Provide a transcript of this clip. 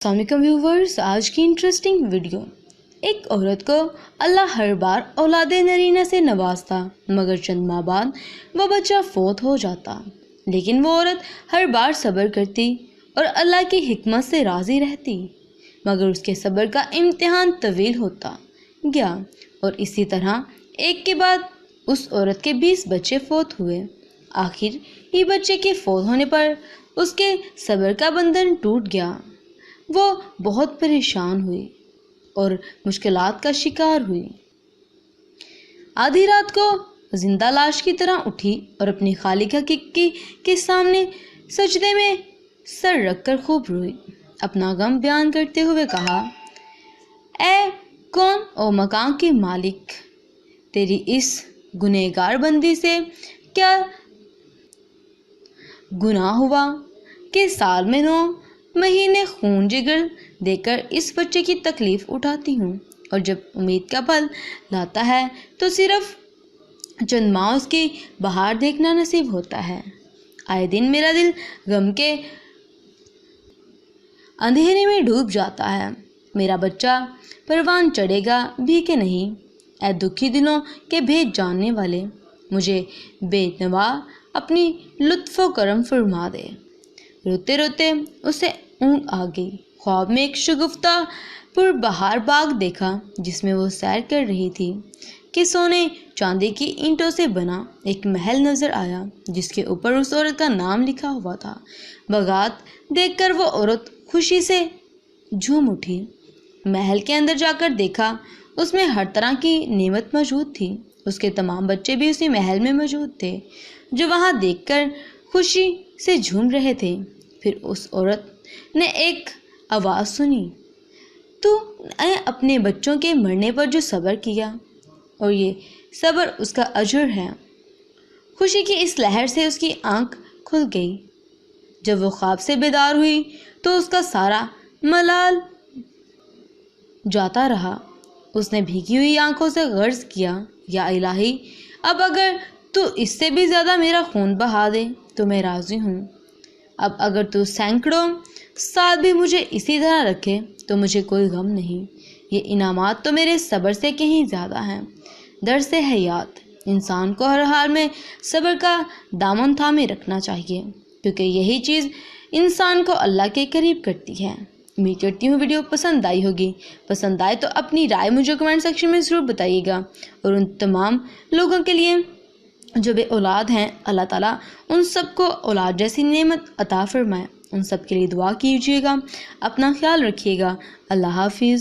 السلام علیکم ویورز، آج کی انٹرسٹنگ ویڈیو۔ ایک عورت کو اللہ ہر بار اولاد نرینہ سے نوازتا، مگر چند ماہ بعد وہ بچہ فوت ہو جاتا، لیکن وہ عورت ہر بار صبر کرتی اور اللہ کی حکمت سے راضی رہتی، مگر اس کے صبر کا امتحان طویل ہوتا گیا اور اسی طرح ایک کے بعد اس عورت کے 20 بچے فوت ہوئے۔ آخر ہی بچے کے فوت ہونے پر اس کے صبر کا بندھن ٹوٹ گیا۔ وہ بہت پریشان ہوئی اور مشکلات کا شکار ہوئی۔ آدھی رات کو زندہ لاش کی طرح اٹھی اور اپنی خالق کے سامنے سجدے میں سر رکھ کر خوب روئی۔ اپنا غم بیان کرتے ہوئے کہا، اے کون و مکان کے مالک، تیری اس گنہگار بندی سے کیا گناہ ہوا کہ سال میں 9 مہینے خون جگر دے کر اس بچے کی تکلیف اٹھاتی ہوں، اور جب امید کا پھل لاتا ہے تو صرف چند ماہ اس کی بہار دیکھنا نصیب ہوتا ہے۔ آئے دن میرا دل غم کے اندھیرے میں ڈوب جاتا ہے۔ میرا بچہ پروان چڑھے گا بھی کہ نہیں؟ اے دکھی دلوں کے بھید جاننے والے، مجھے بے نوا اپنی لطف و کرم فرما دے۔ روتے روتے اسے اونگ آ گئی۔ خواب میں ایک شگفتہ پر بہار باغ دیکھا جس میں وہ سیر کر رہی تھی کہ سونے چاندی کی اینٹوں سے بنا ایک محل نظر آیا جس کے اوپر اس عورت کا نام لکھا ہوا تھا۔ باغات دیکھ کر وہ عورت خوشی سے جھوم اٹھی۔ محل کے اندر جا کر دیکھا، اس میں ہر طرح کی نعمت موجود تھی۔ اس کے تمام بچے بھی اسی محل میں موجود تھے جو وہاں دیکھ کر خوشی سے جھوم رہے تھے۔ پھر اس عورت نے ایک آواز سنی، تو نے اپنے بچوں کے مرنے پر جو صبر کیا اور یہ صبر اس کا اجر ہے۔ خوشی کی اس لہر سے اس کی آنکھ کھل گئی۔ جب وہ خواب سے بیدار ہوئی تو اس کا سارا ملال جاتا رہا۔ اس نے بھیگی ہوئی آنکھوں سے غرض کیا، یا الہی، اب اگر تو اس سے بھی زیادہ میرا خون بہا دے تو میں راضی ہوں۔ اب اگر تو سینکڑوں سال بھی مجھے اسی طرح رکھے تو مجھے کوئی غم نہیں۔ یہ انعامات تو میرے صبر سے کہیں زیادہ ہیں۔ درس حیات، انسان کو ہر حال میں صبر کا دامن تھامے رکھنا چاہیے، کیونکہ یہی چیز انسان کو اللہ کے قریب کرتی ہے۔ امید کرتی ہوں ویڈیو پسند آئی ہوگی۔ پسند آئے تو اپنی رائے مجھے کمنٹ سیکشن میں ضرور بتائیے گا، اور ان تمام لوگوں کے لیے جو بے اولاد ہیں، اللہ تعالیٰ ان سب کو اولاد جیسی نعمت عطا فرمائے۔ ان سب کے لیے دعا کیجیے گا۔ اپنا خیال رکھیے گا۔ اللہ حافظ۔